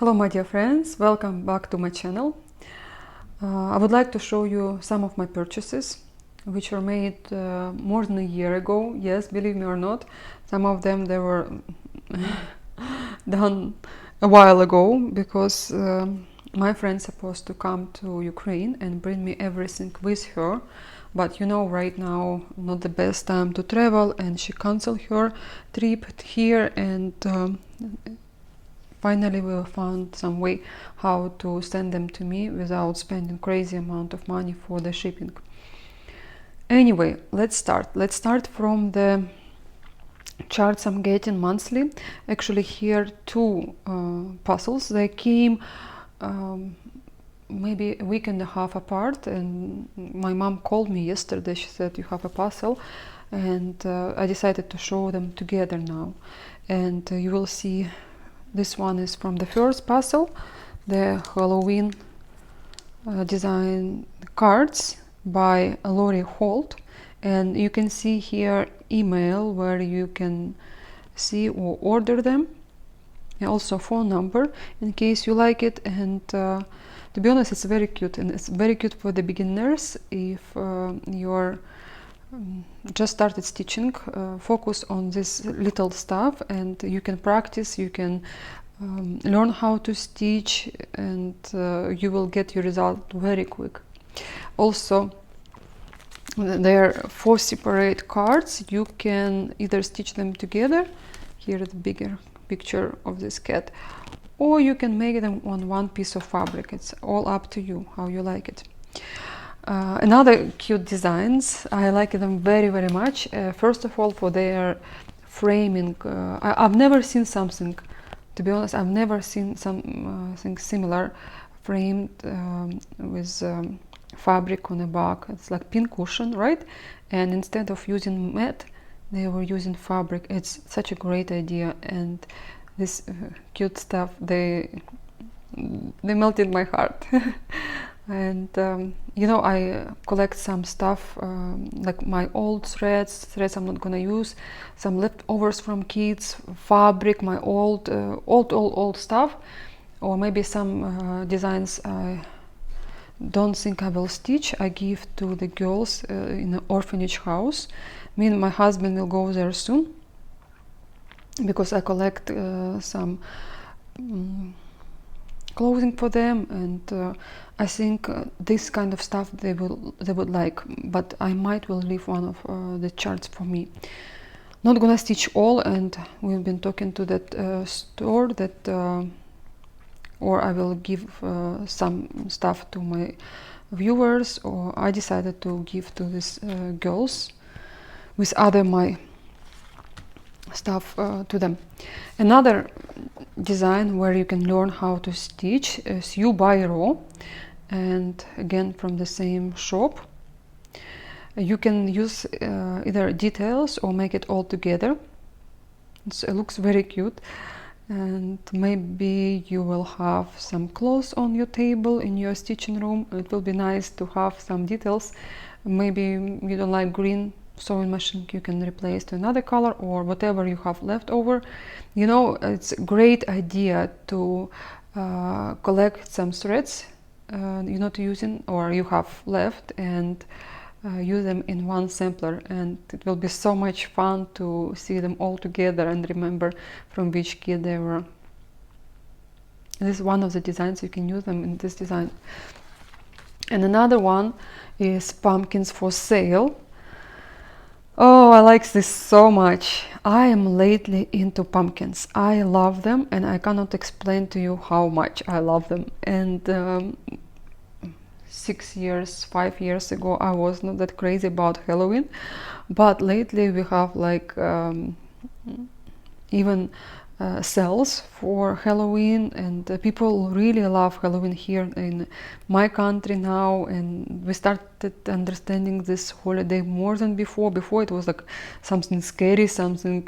Hello my dear friends, welcome back to my channel. I would like to show you some of my purchases which were made more than a year ago. Yes, believe me or not, some of them they were done a while ago because my friend's supposed to come to Ukraine and bring me everything with her, but you know, right now not the best time to travel, and she canceled her trip here, and finally we found some way how to send them to me without spending crazy amount of money for the shipping. Anyway, let's start from the charts I'm getting monthly. Actually, here two puzzles. They came maybe a week and a half apart, and my mom called me yesterday. She said, you have a puzzle, and I decided to show them together now. And you will see this one is from the first puzzle, the Halloween design cards by Laurie Holt, and you can see here email where you can see or order them, and also phone number in case you like it. And to be honest, it's very cute, and it's very cute for the beginners. If you're just started stitching, focus on this little stuff and you can practice, you can learn how to stitch, and you will get your result very quick. Also, there are 4 separate cards. You can either stitch them together, here is the bigger picture of this cat, or you can make them on one piece of fabric. It's all up to you how you like it. Another cute designs, I like them very much. First of all, for their framing, I've never seen something, to be honest, I've never seen something similar framed with fabric on the back. It's like pin cushion, right? And instead of using mat, they were using fabric. It's such a great idea, and this cute stuff, they melted my heart. And you know, I collect some stuff like my old threads I'm not gonna use, some leftovers from kids, fabric, my old stuff, or maybe some designs I don't think I will stitch. I give to the girls in an orphanage house. Me and my husband will go there soon because I collect some clothing for them, and I think this kind of stuff they would like, but I might will leave one of the charts for me. Not gonna stitch all, and we've been talking to that store that or I will give some stuff to my viewers, or I decided to give to these girls with other my stuff to them. Another design where you can learn how to stitch is You Buy Raw, and again from the same shop. You can use either details or make it all together. It looks very cute, and maybe you will have some clothes on your table in your stitching room. It will be nice to have some details. Maybe you don't like green sewing machine, you can replace to another color or whatever you have left over. You know, it's a great idea to collect some threads you're not using or you have left, and use them in one sampler, and it will be so much fun to see them all together and remember from which kid they were. This is one of the designs, you can use them in this design. And another one is Pumpkins for Sale. Oh, I like this so much. I am lately into pumpkins. I love them, and I cannot explain to you how much I love them. And 5 years ago, I was not that crazy about Halloween, but lately we have like even sales for Halloween, and people really love Halloween here in my country now, and we started understanding this holiday more than before. Before it was like something scary, something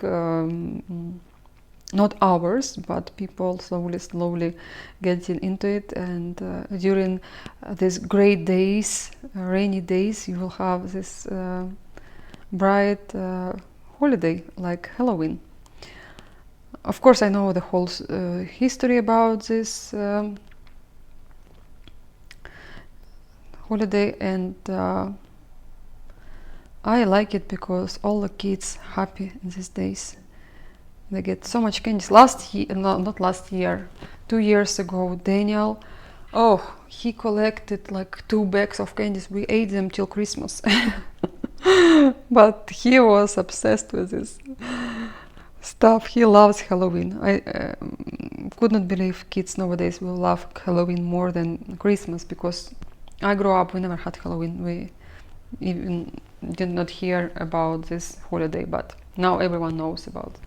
not ours, but people slowly getting into it. And during these great days, rainy days, you will have this bright holiday like Halloween. Of course, I know the whole history about this holiday, and I like it because all the kids happy in these days. They get so much candies. Last year, no, not last year, 2 years ago, Daniel, oh, he collected like 2 bags of candies. We ate them till Christmas. But he was obsessed with this stuff. He loves Halloween. I could not believe kids nowadays will love Halloween more than Christmas, because I grew up, we never had Halloween. We even did not hear about this holiday, but now everyone knows about it.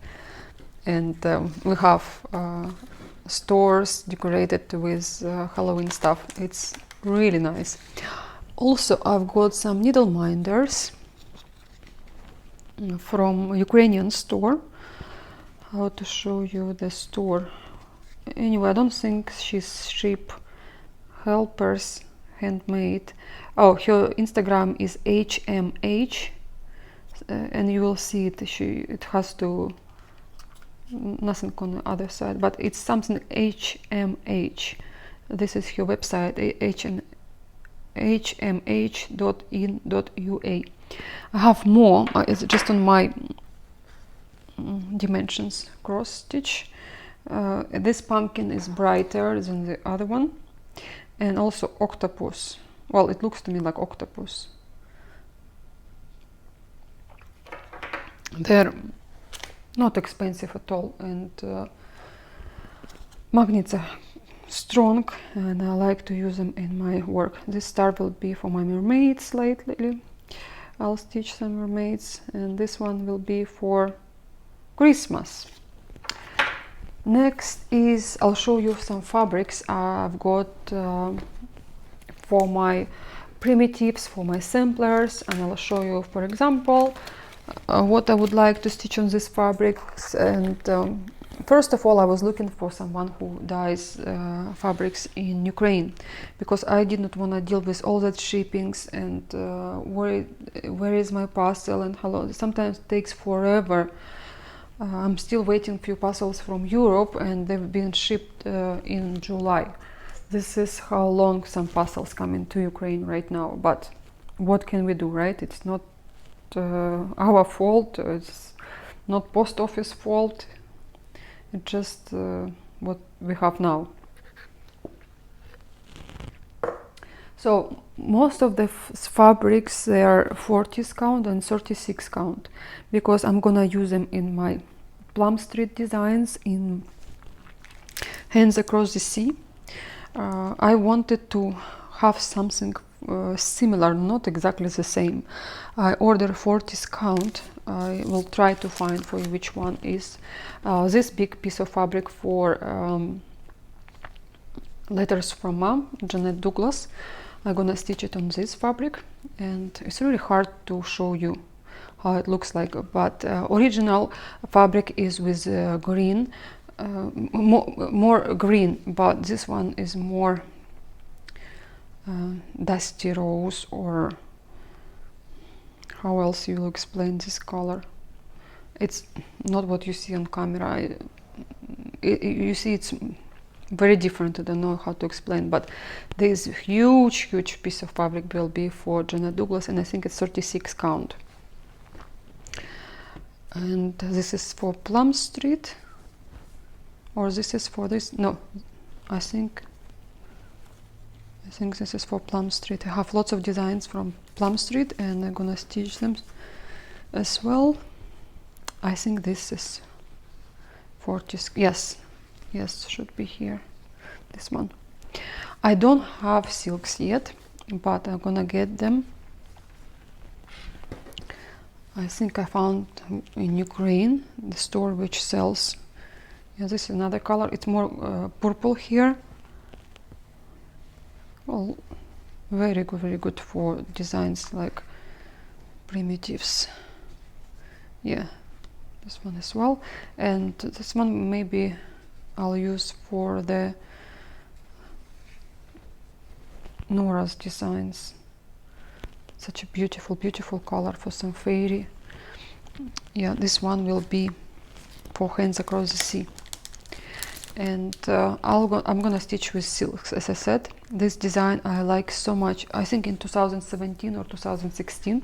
And we have stores decorated with Halloween stuff. It's really nice. Also, I've got some needle minders from Ukrainian store. How to show you the store? Anyway, I don't think she's ship helpers handmade. Oh, her Instagram is HMH, and you will see it. It has to nothing on the other side, but it's something HMH. This is her website, hmh.in.ua. I have more. It's just on my dimensions cross stitch. This pumpkin is brighter than the other one, and also octopus. Well, it looks to me like octopus. They're not expensive at all, and magnets are strong, and I like to use them in my work. This star will be for my mermaids lately. I'll stitch some mermaids, and this one will be for Christmas. Next is, I'll show you some fabrics I've got for my primitives, for my samplers, and I'll show you, for example, what I would like to stitch on these fabrics. And first of all, I was looking for someone who dyes fabrics in Ukraine, because I did not want to deal with all that shippings and where is my parcel and how long. Sometimes it takes forever. I'm still waiting few parcels from Europe, and they've been shipped in July. This is how long some parcels come into Ukraine right now. But what can we do, right? It's not our fault. It's not post office fault. It's just what we have now. So most of the fabrics, they are 40s count and 36 count, because I'm gonna use them in my Plum Street designs in Hands Across the Sea. I wanted to have something similar, not exactly the same. I ordered 40s count. I will try to find for you which one is this big piece of fabric for Letters from Mom, Janet Douglas. I'm gonna stitch it on this fabric, and it's really hard to show you how it looks like, but original fabric is with green, more green, but this one is more dusty rose, or how else you will explain this color. It's not what you see on camera. You see it's very different. I don't know how to explain, but this huge piece of fabric will be for Janet Douglas, and I think it's 36 count. And this is for Plum Street, or this is for this. No, I think this is for Plum Street. I have lots of designs from Plum Street, and I'm gonna stitch them as well. I think this is 40. Yes, should be here. This one. I don't have silks yet, but I'm gonna get them. I think I found in Ukraine the store which sells. Yeah, this is another color. It's more purple here. Well, very good for designs like primitives. Yeah, this one as well, and this one maybe I'll use for the Nora's designs. Such a beautiful color for some fairy. Yeah, this one will be for Hands Across the Sea. And I'm gonna stitch with silks, as I said. This design I like so much, I think in 2017 or 2016.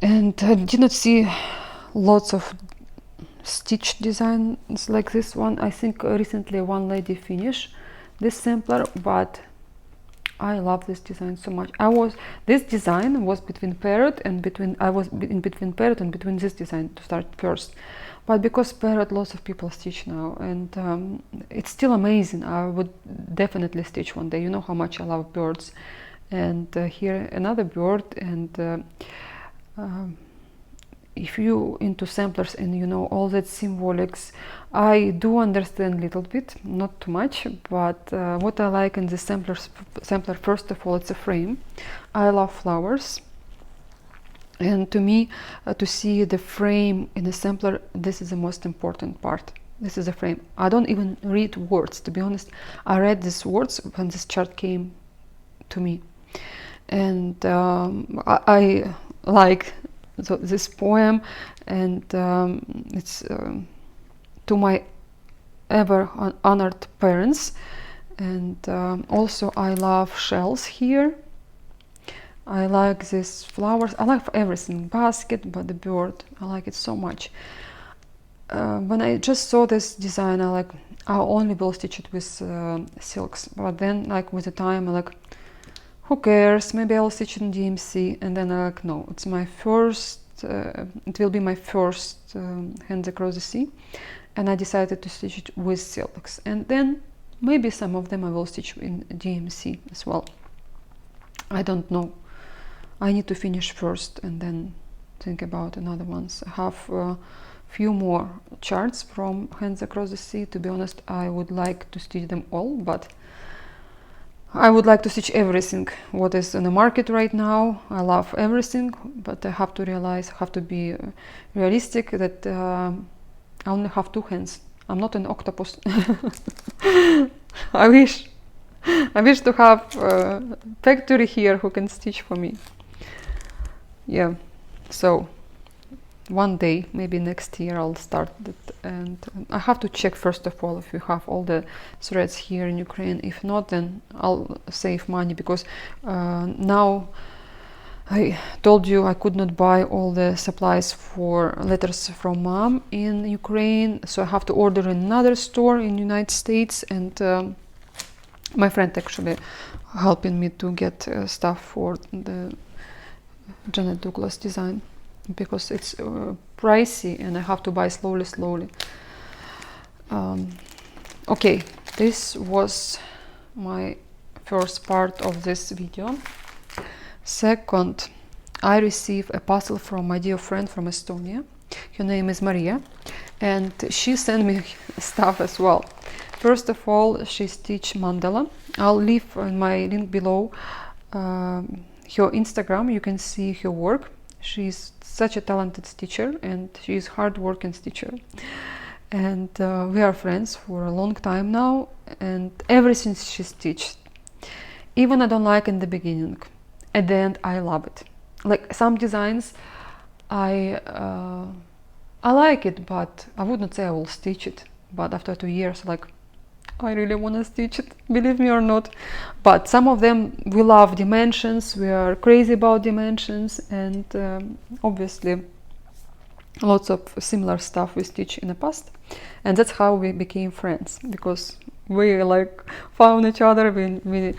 And I did not see lots of stitch designs like this one. I think recently one lady finished this sampler, but I love this design so much. This design was between parrot and between parrot and between this design to start first. But because parrot lots of people stitch now, and it's still amazing. I would definitely stitch one day. You know how much I love birds. And here another bird, and if you into samplers and you know all that symbolics, I do understand a little bit, not too much, but what I like in the sampler, first of all, it's a frame. I love flowers, and to me, to see the frame in a sampler, this is the most important part. This is a frame. I don't even read words, to be honest. I read these words when this chart came to me, and I like this poem, and it's to my ever honored parents. And also I love shells here. I like these flowers. I like everything, basket, but the bird, I like it so much. When I just saw this design, I only will stitch it with silks, but then like with the time I like, who cares, maybe I'll stitch it in DMC. And then I like, no, it's my first, it will be my first Hands Across the Sea, and I decided to stitch it with silks. And then maybe some of them I will stitch in DMC as well. I don't know. I need to finish first and then think about another ones. I have a few more charts from Hands Across the Sea. To be honest, I would like to stitch them all, but I would like to stitch everything what is in the market right now. I love everything, but I have to realize, I have to be realistic that I only have two hands. I'm not an octopus. I wish to have a factory here who can stitch for me. Yeah, so one day, maybe next year, I'll start it. And I have to check first of all if we have all the threads here in Ukraine. If not, then I'll save money, because now I told you I could not buy all the supplies for letters from mom in Ukraine, so I have to order in another store in United States. And my friend actually helping me to get stuff for the Janet Douglas design, because it's pricey and I have to buy slowly. Okay, this was my first part of this video. Second, I received a parcel from my dear friend from Estonia. Her name is Maria, and she sent me stuff as well. First of all, she stitched mandala. I'll leave in my link below her Instagram. You can see her work. She's such a talented stitcher, and she's hard-working stitcher. And we are friends for a long time now, and everything she stitched, even I don't like in the beginning, at the end I love it. Like some designs I like it, but I would not say I will stitch it. But after 2 years, like, I really want to stitch it, believe me or not. But some of them, we love dimensions, we are crazy about dimensions, and obviously lots of similar stuff we stitched in the past. And that's how we became friends, because we like found each other, we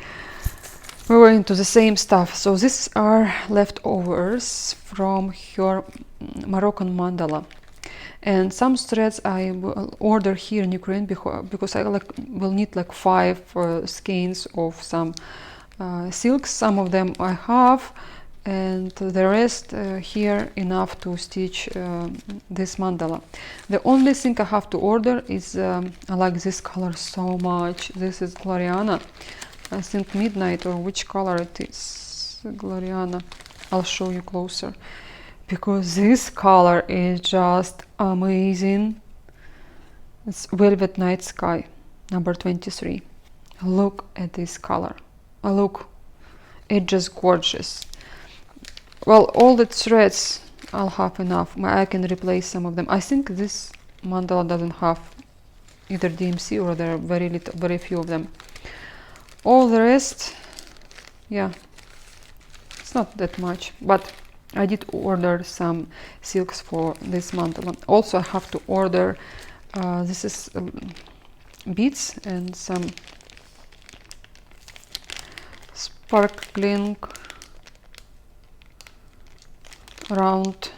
were into the same stuff. So these are leftovers from her Moroccan mandala. And some threads I will order here in Ukraine because I will need like 5 skeins of some silks. Some of them I have, and the rest here enough to stitch this mandala. The only thing I have to order is I like this color so much. This is Gloriana, I think midnight, or which color it is. Gloriana, I'll show you closer, because this color is just amazing. It's Velvet Night Sky, number 23. Look at this color. Look, it's just gorgeous. Well, all the threads I'll have enough. I can replace some of them. I think this mandala doesn't have either DMC or there are very few of them. All the rest, yeah, it's not that much, but I did order some silks for this mandala. Also, I have to order, this is beads and some sparkling round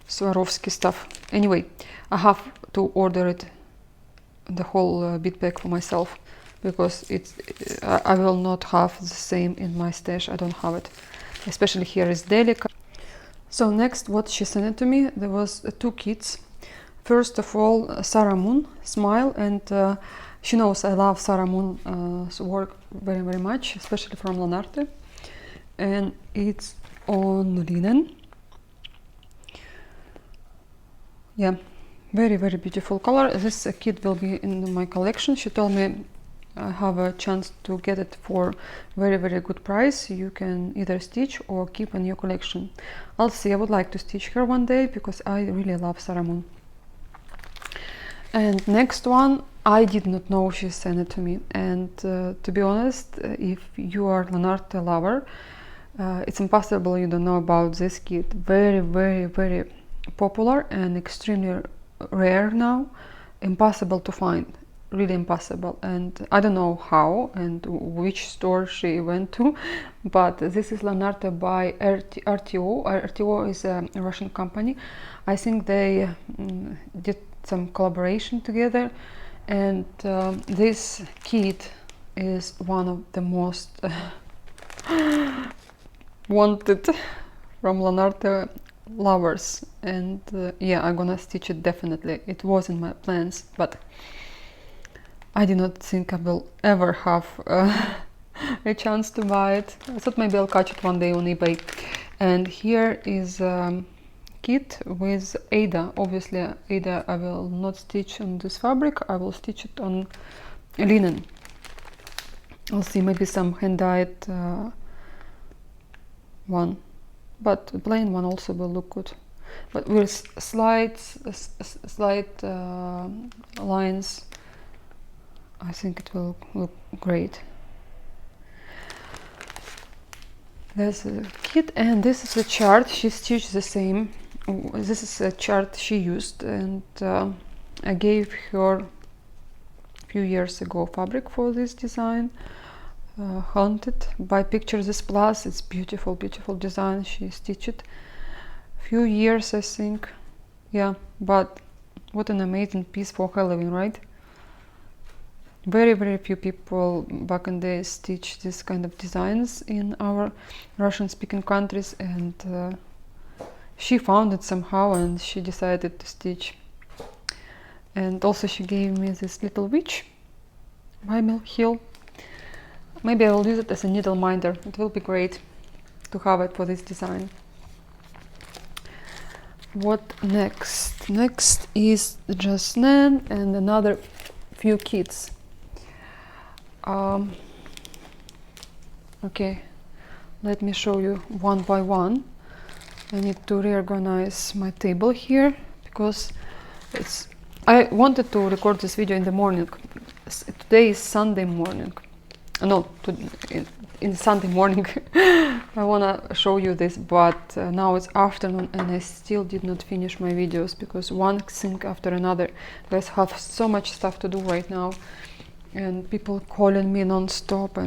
Swarovski stuff. Anyway, I have to order it, the whole bead pack for myself, because I will not have the same in my stash. I don't have it, especially here is delicate. So next, what she sent it to me, there was 2 kits. First of all, Sarah Moon Smile, and she knows I love Sarah Moon's work very much, especially from Lanarte, and it's on linen. Yeah, very beautiful color. This kit will be in my collection. She told me I have a chance to get it for very good price. You can either stitch or keep in your collection. I'll see. I would like to stitch her one day because I really love Sarah Moon. And next one, I did not know she sent it to me, and to be honest, if you are Lanarte lover, it's impossible you don't know about this kit. Very popular and extremely rare now. Impossible to find, really impossible, and I don't know how and which store she went to, but this is Lanarte by RTO. RTO is a Russian company. I think they did some collaboration together, and this kit is one of the most wanted from Lanarte lovers, and yeah, I'm gonna stitch it definitely. It was in my plans, but I did not think I will ever have a chance to buy it. I thought maybe I'll catch it one day on eBay. And here is kit with Ada. Obviously Ada I will not stitch on this fabric, I will stitch it on linen. I'll see, maybe some hand-dyed one, but the plain one also will look good, but with slight lines. I think it will look great. There's a kit, and this is a chart. She stitched the same. This is a chart she used, and I gave her a few years ago fabric for this design. Haunted by Picture This Plus. It's beautiful design. She stitched it few years, I think. Yeah, but what an amazing piece for Halloween, right? Very few people back in the day stitch this kind of designs in our Russian-speaking countries, and she found it somehow and she decided to stitch. And also she gave me this little witch by Mill Hill. Maybe I will use it as a needle minder. It will be great to have it for this design. What next? Next is Jasnan and another few kits. Okay, let me show you one by one. I need to reorganize my table here because I wanted to record this video in the morning. Today is Sunday morning. No, in Sunday morning. I wanna show you this, but now it's afternoon and I still did not finish my videos because one thing after another. Guys have so much stuff to do right now, and people calling me non-stop,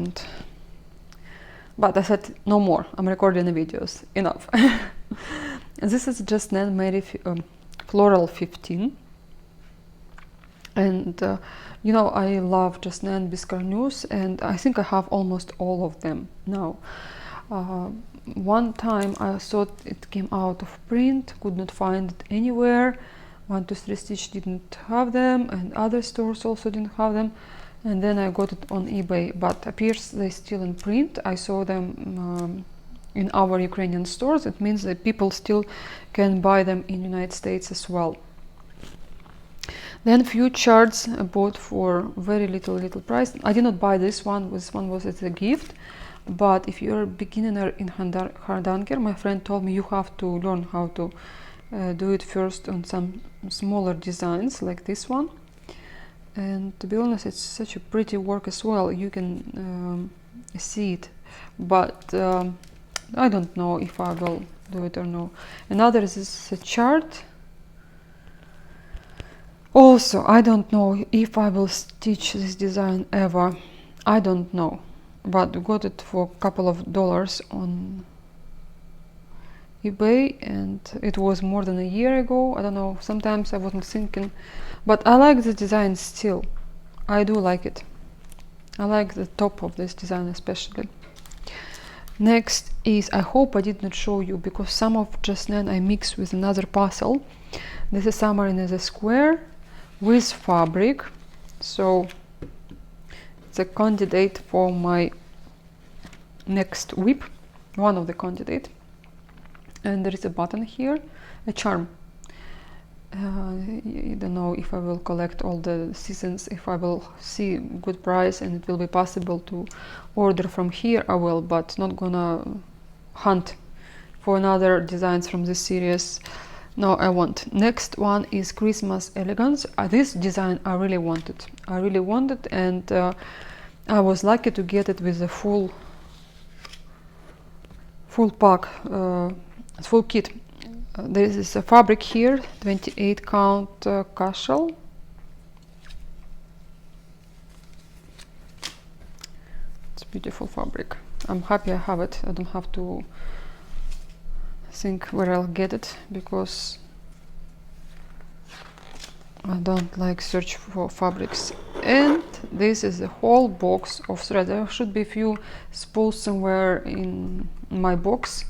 but I said no more. I'm recording the videos. Enough. And this is just Nan Mary Floral 15. And you know, I love Jasnan Biscarneuse, and I think I have almost all of them now. One time I thought it came out of print, could not find it anywhere. 123 Stitch didn't have them, and other stores also didn't have them. And then I got it on eBay, but appears they're still in print. I saw them in our Ukrainian stores. It means that people still can buy them in United States as well. Then few charts I bought for very little price. I did not buy this one. This one was as a gift. But if you're a beginner in hardanger, my friend told me you have to learn how to do it first on some smaller designs like this one. And to be honest, it's such a pretty work as well. You can see it, but I don't know if I will do it or no. Another is a chart. Also, I don't know if I will stitch this design ever. I don't know, but got it for a couple of dollars on eBay, and it was more than a year ago. I don't know, sometimes I wasn't thinking, but I like the design still. I do like it. I like the top of this design especially. Next is, I hope I did not show you, because some of just then I mixed with another puzzle. This is Summer in the Square with fabric, so it's a candidate for my next whip, one of the candidate. And there is a button here, a charm. I don't know if I will collect all the seasons. If I will see good price and it will be possible to order from here, I will, but not gonna hunt for another designs from this series. No, I won't. Next one is Christmas Elegance. This design I really wanted. And I was lucky to get it with a full pack, full kit. There is a fabric here, 28 count casual. It's beautiful fabric. I'm happy I have it. I don't have to think where I'll get it, because I don't like search for fabrics. And this is the whole box of thread. There should be a few spools somewhere in my box.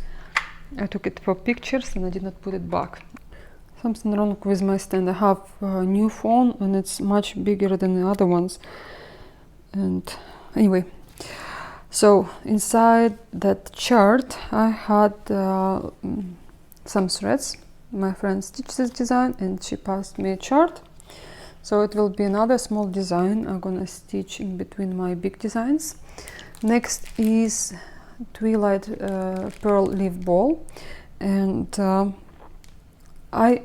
I took it for pictures and I did not put it back. Something wrong with my stand. I have a new phone and it's much bigger than the other ones. And anyway, so inside that chart I had some threads. My friend stitched this design and she passed me a chart. So it will be another small design I'm gonna stitch in between my big designs. Next is Twilight Pearl Leaf Ball, and I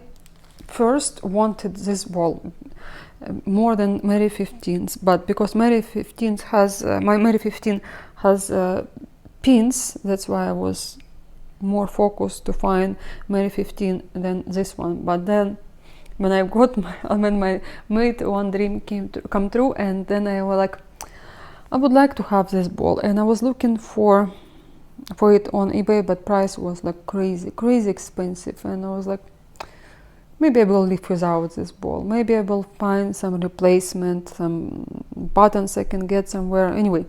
first wanted this ball more than Mary 15th, but because Mary 15th has my Mary 15 has pins, that's why I was more focused to find Mary 15 than this one. But then when I got my made one dream come true, and then I was like, I would like to have this ball, and I was looking for it on eBay, but price was like crazy expensive, and I was like, maybe I will live without this ball. Maybe I will find some replacement, some buttons I can get somewhere. Anyway,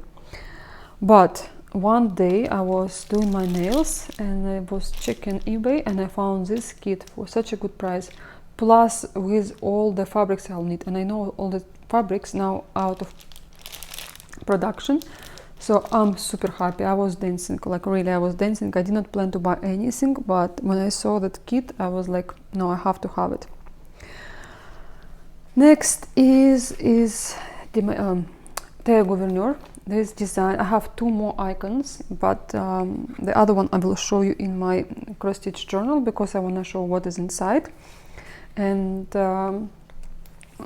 but one day I was doing my nails and I was checking eBay and I found this kit for such a good price, plus with all the fabrics I'll need. And I know all the fabrics now out of production, so I'm super happy. I was dancing, like really I was dancing. I did not plan to buy anything, but when I saw that kit I was like, no, I have to have it. Next is the Terre Gouverneur. This design, I have two more icons, but the other one I will show you in my cross stitch journal, because I want to show what is inside. And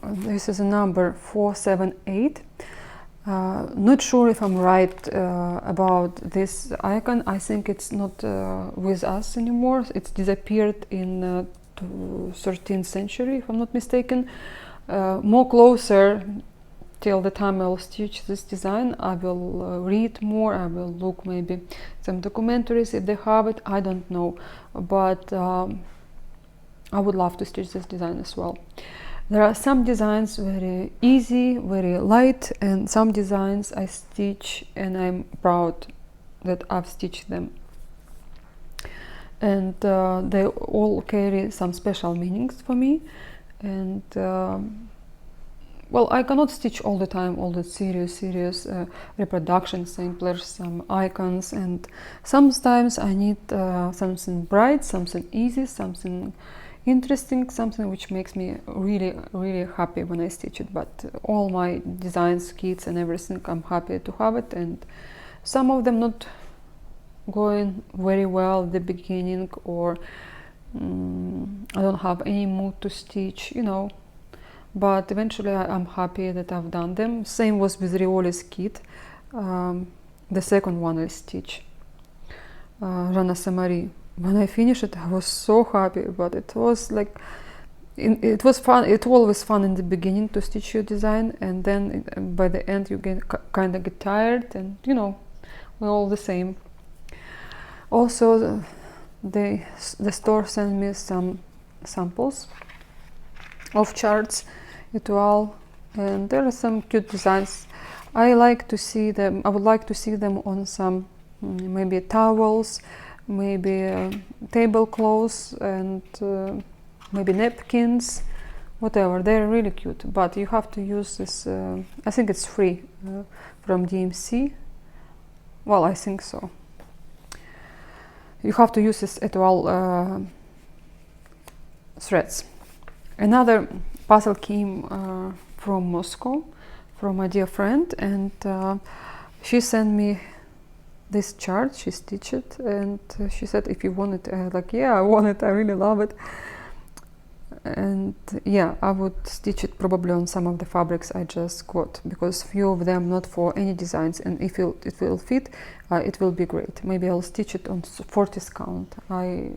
this is a number 478. Not sure if I'm right about this icon. I think it's not with us anymore. It's disappeared in 13th century, if I'm not mistaken. More closer till the time I will stitch this design, I will read more, I will look maybe some documentaries if they have it, I don't know, but I would love to stitch this design as well. There are some designs very easy, very light, and some designs I stitch and I'm proud that I've stitched them. And they all carry some special meanings for me. And well, I cannot stitch all the time, all the serious reproduction samplers, some icons, and sometimes I need something bright, something easy, something interesting, something which makes me really happy when I stitch it. But all my designs, kits and everything, I'm happy to have it, and some of them not going very well at the beginning, or I don't have any mood to stitch, you know, but eventually I'm happy that I've done them. Same was with Rioli's kit, the second one I stitched, Rana Samari. When I finished it, I was so happy, but it was like, it was fun. It's always fun in the beginning to stitch your design, and then by the end you kind of get tired, and you know, we're all the same. Also, the store sent me some samples of charts as well, and there are some cute designs. I like to see them. I would like to see them on some maybe towels, maybe tablecloths, and maybe napkins, whatever. They're really cute, but you have to use this. I think it's free from DMC. Well, I think so. You have to use this at all threads. Another puzzle came from Moscow, from my dear friend, and she sent me this chart. She stitched it, and she said, if you want it, I was like, yeah, I want it, I really love it. And yeah, I would stitch it probably on some of the fabrics I just got, because few of them not for any designs, and if it will fit, it will be great. Maybe I'll stitch it on 40 count. I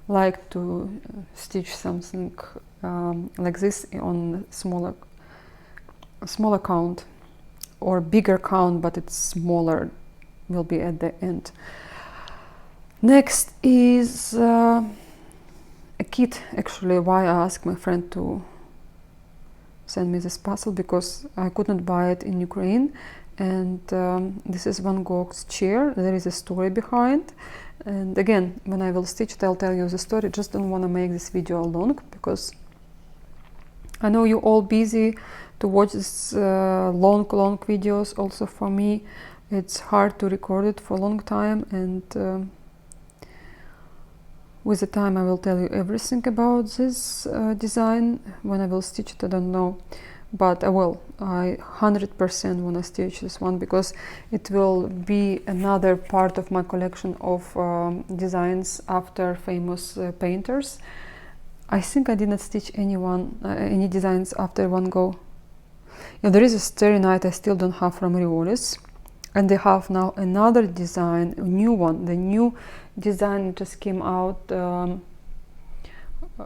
like to stitch something like this on smaller count, or bigger count, but it's smaller, will be at the end. Next is a kit. Actually, why I asked my friend to send me this puzzle, because I could not buy it in Ukraine, and this is Van Gogh's chair. There is a story behind, and again, when I will stitch it, I'll tell you the story. Just don't want to make this video long, because I know you're all busy to watch this long videos. Also for me, it's hard to record it for a long time, and with the time I will tell you everything about this design. When I will stitch it, I don't know, but I will. I 100% want to stitch this one, because it will be another part of my collection of designs after famous painters. I think I didn't stitch any designs after Van Gogh. Yeah, there is a Starry Night I still don't have from Rioli's, and they have now another design, a new one. The new design just came out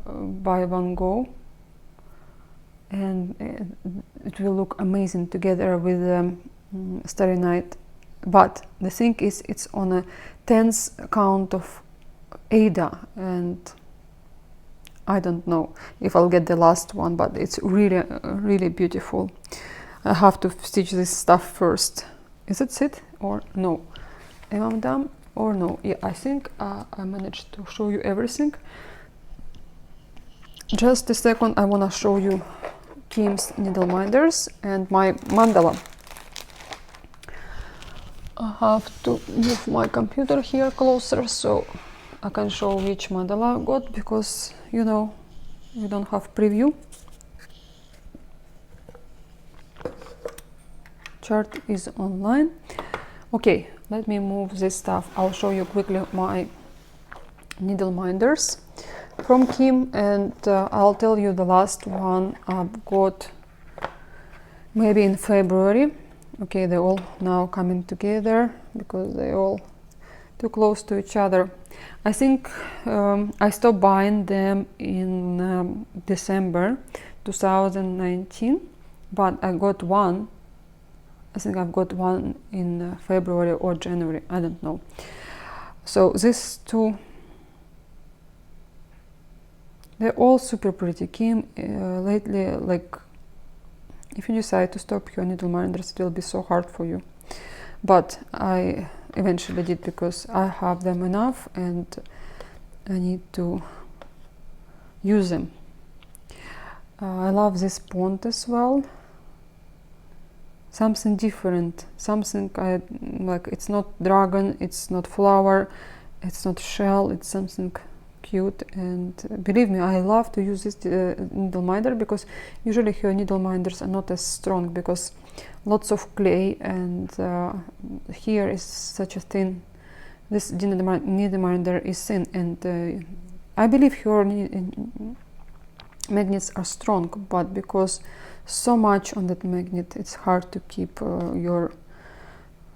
by Van Gogh, and it will look amazing together with Starry Night. But the thing is, it's on a 10th count of Ada, and I don't know if I'll get the last one, but it's really beautiful. I have to stitch this stuff first. Is it or no? Am I done or no? Yeah, I think I managed to show you everything. Just a second, I want to show you Kim's needle minders and my mandala. I have to move my computer here closer so I can show which mandala I got, because you know we don't have preview. Chart is online. Okay, let me move this stuff. I'll show you quickly my needle minders from Kim, and I'll tell you the last one I've got maybe in February. Okay, they're all now coming together because they're all too close to each other. I think I stopped buying them in December 2019, but I got one. I think I've got one in February or January, I don't know. So these two, they're all super pretty. Kim, lately, like, if you decide to stop your needle minders, it will be so hard for you. But I eventually did, because I have them enough and I need to use them. I love this pond as well. Something different, something I like. It's not dragon, it's not flower, it's not shell, it's something cute, and believe me, I love to use this needle minder, because usually her needle minders are not as strong because lots of clay, and here is such a thin, this needle minder is thin, and I believe her magnets are strong, but because so much on that magnet, it's hard to keep your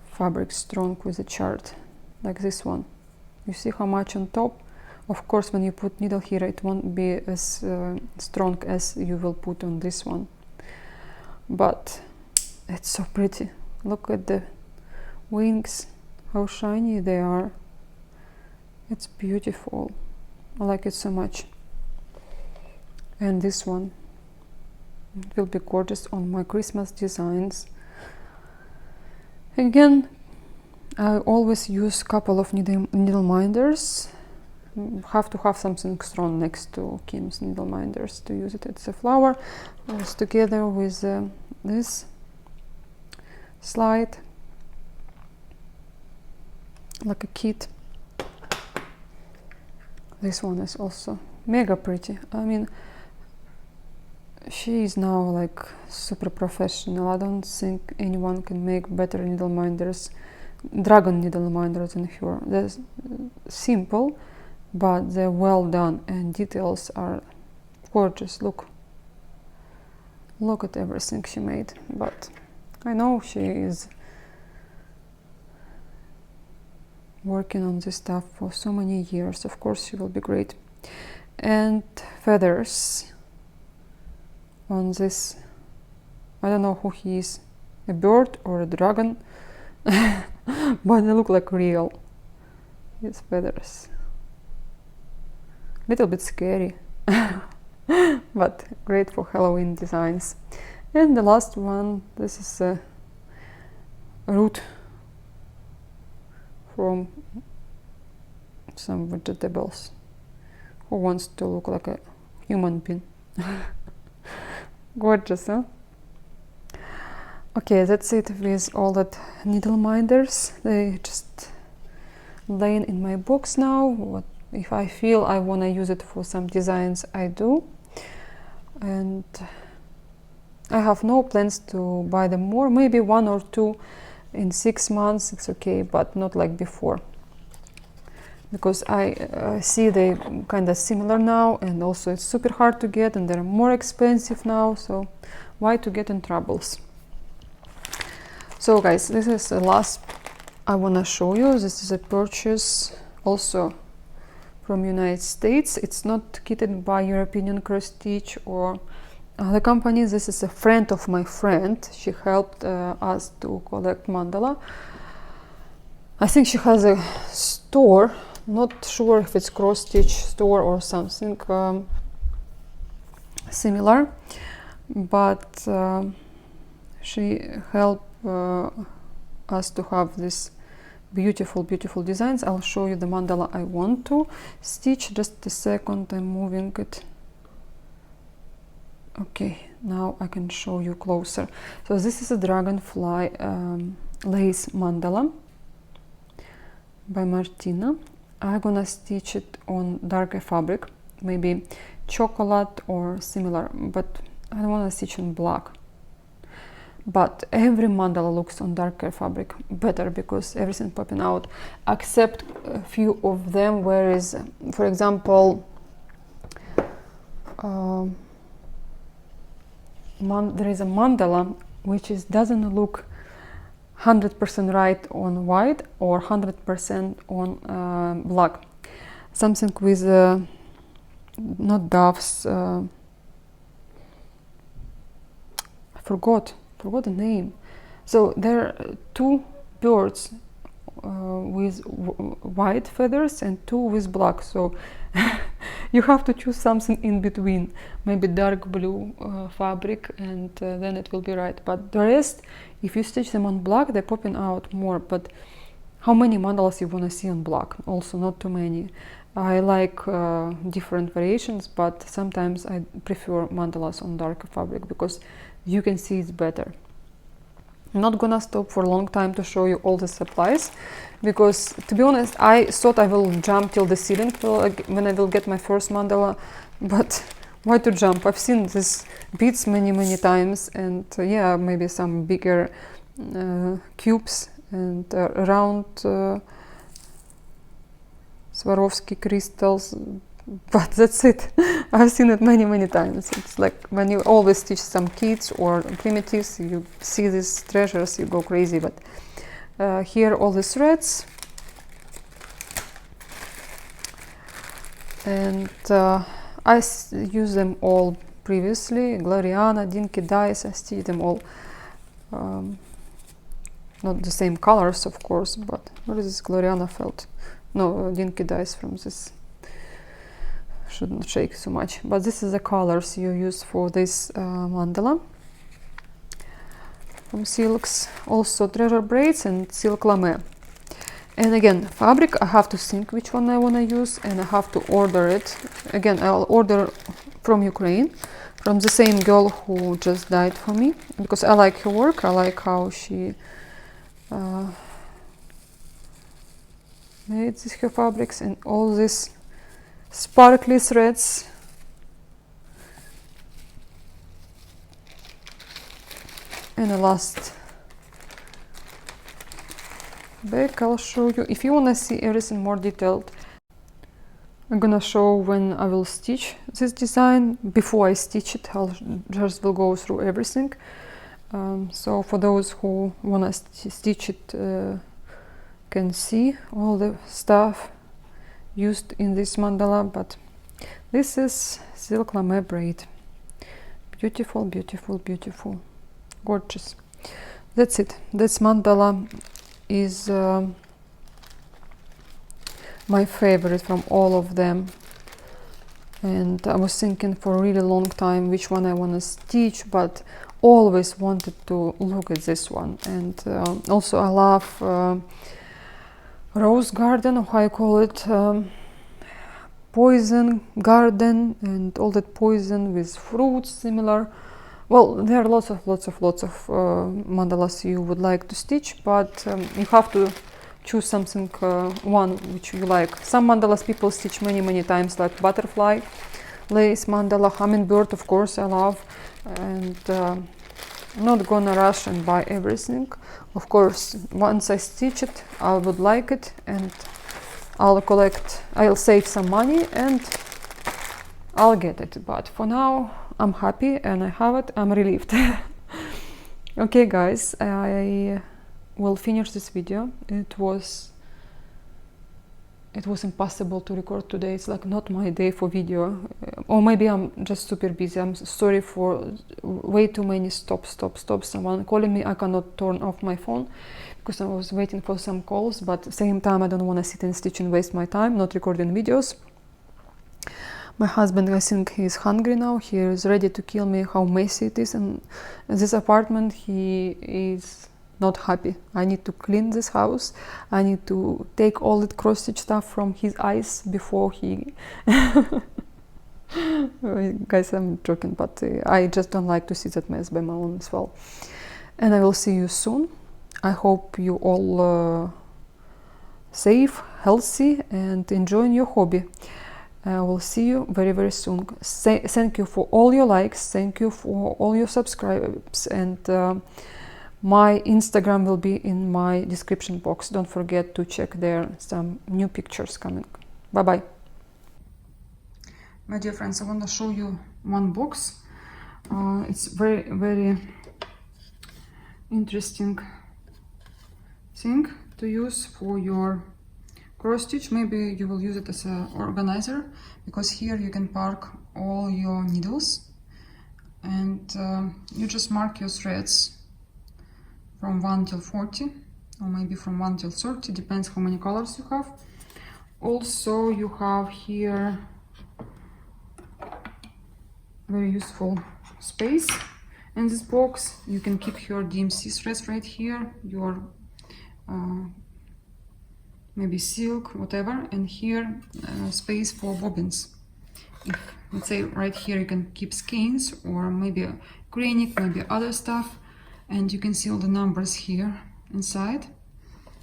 fabric strong with a chart like this one. You see how much on top? Of course, when you put needle here, it won't be as strong as you will put on this one, but it's so pretty. Look at the wings, how shiny they are. It's beautiful. I like it so much. And this one, it will be gorgeous on my Christmas designs. Again, I always use a couple of needle minders. Have to have something strong next to Kim's needle minders to use it. It's a flower. It's together with this slide, like a kit. This one is also mega pretty. I mean, she is now like super professional. I don't think anyone can make better needle minders, dragon needle minders than her. They're simple, but they're well done, and details are gorgeous. Look at everything she made. But I know she is working on this stuff for so many years. Of course she will be great. And feathers on this, I don't know who he is, a bird or a dragon, but they look like real. His feathers, little bit scary, but great for Halloween designs. And the last one, this is a root from some vegetables. Who wants to look like a human being? Gorgeous, huh? Okay, that's it with all that needle minders. They just laying in my box now. What if I feel I want to use it for some designs, I do. And I have no plans to buy them more. Maybe 1 or 2 in 6 months, it's okay, but not like before, because I see they kind of similar now, and also it's super hard to get, and they're more expensive now, so why to get in troubles? So guys, this is the last I want to show you. This is a purchase also from United States. It's not kitted by European Cross Stitch or other companies. This is a friend of my friend. She helped us to collect mandala. I think she has a store, not sure if it's cross stitch store or something similar, but she helped us to have this beautiful designs. I'll show you the mandala I want to stitch. Just a second, I'm moving it. Okay, now I can show you closer. So this is a Dragonfly lace mandala by Martina. I'm gonna stitch it on darker fabric, maybe chocolate or similar, but I don't want to stitch on black. But every mandala looks on darker fabric better because everything popping out, except a few of them where is, for example, there is a mandala which doesn't look 100% right on white or 100% on black. Something with not doves. I forgot the name. So there are 2 birds with white feathers and 2 with black. So you have to choose something in between, maybe dark blue fabric, and then it will be right. But the rest, if you stitch them on black, they're popping out more. But how many mandalas you want to see on black? Also not too many. I like different variations, but sometimes I prefer mandalas on darker fabric because you can see it's better. I'm not gonna stop for a long time to show you all the supplies, because to be honest, I thought I will jump till the ceiling when I will get my first mandala, but why to jump? I've seen these beads many times, and yeah, maybe some bigger cubes and round Swarovski crystals, but that's it. I've seen it many times. It's like when you always teach some kids or primitives, you see these treasures, you go crazy. But here all the threads, and I use them all previously. Gloriana, Dinky dyes, I stitched them all. Not the same colors, of course, but what is this Gloriana felt? No, Dinky dyes from this. Shouldn't shake so much, but this is the colors you use for this mandala. From silks, also treasure braids and silk lame. And again, fabric, I have to think which one I want to use, and I have to order it. Again, I'll order from Ukraine, from the same girl who just died for me, because I like her work. I like how she made her fabrics, and all these sparkly threads. And the last back I'll show you. If you want to see everything more detailed, I'm gonna show when I will stitch this design. Before I stitch it, I'll just will go through everything. So for those who want to stitch it, can see all the stuff used in this mandala. But this is silk lame braid. Beautiful, gorgeous. That's it. This mandala is my favorite from all of them, and I was thinking for a really long time which one I want to stitch, but always wanted to look at this one. And also I love rose garden, or how I call it, poison garden, and all that poison with fruits similar. Well, there are lots of mandalas you would like to stitch, but you have to choose something, one which you like. Some mandalas people stitch many times, like butterfly, lace mandala, hummingbird, of course I love, and I'm not gonna rush and buy everything. Of course, once I stitch it, I would like it, and I'll save some money and I'll get it. But for now, I'm happy and I have it. I'm relieved. Okay, guys, I will finish this video. It was impossible to record today. It's like not my day for video, or maybe I'm just super busy. I'm sorry for way too many stops. Someone calling me, I cannot turn off my phone because I was waiting for some calls, but at the same time I don't want to sit and stitch and waste my time not recording videos. My husband, I think he's hungry now. He is ready to kill me how messy it is in this apartment. He is not happy. I need to clean this house. I need to take all that cross-stitch stuff from his eyes before he... Guys, I'm joking, but I just don't like to see that mess by my own as well. And I will see you soon. I hope you all safe, healthy, and enjoying your hobby. I will see you very soon. Thank you for all your likes. Thank you for all your subscribes. And my Instagram will be in my description box. Don't forget to check there. Some new pictures coming. Bye bye. My dear friends, I want to show you one box. It's very interesting thing to use for your cross stitch. Maybe you will use it as an organizer, because here you can park all your needles, and you just mark your threads from 1 till 40, or maybe from 1 till 30, depends how many colors you have. Also, you have here very useful space in this box. You can keep your DMC threads right here, your maybe silk, whatever, and here space for bobbins. If, let's say, right here you can keep skeins, or maybe a graining, maybe other stuff. and you can see all the numbers here inside,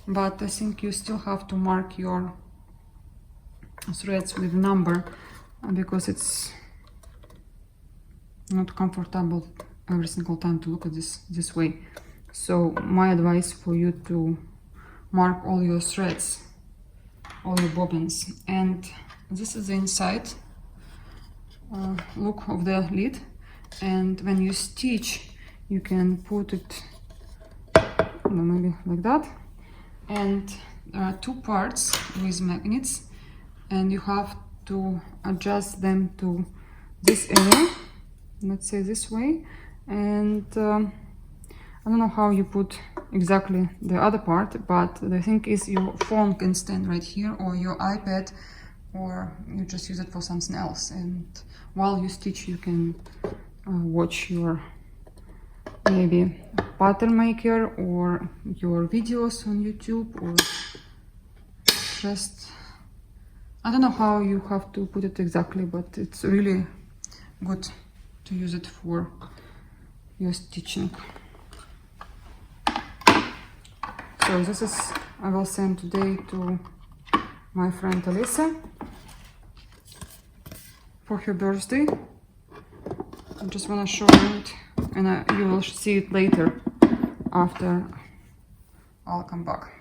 but I think you still have to mark your threads with number because it's not comfortable every single time to look at this way. So my advice for you to mark all your threads, all your bobbins. And this is the inside look of the lid, and when you stitch you can put it maybe like that, and there are two parts with magnets and you have to adjust them to this area, let's say this way, and I don't know how you put exactly the other part, but the thing is your phone can stand right here, or your iPad, or you just use it for something else, and while you stitch you can watch your maybe pattern maker or your videos on YouTube, or just I don't know how you have to put it exactly, but it's really good to use it for your stitching. So this is, I will send today to my friend Alisa for her birthday. I just want to show you it, and you will see it later after I'll come back.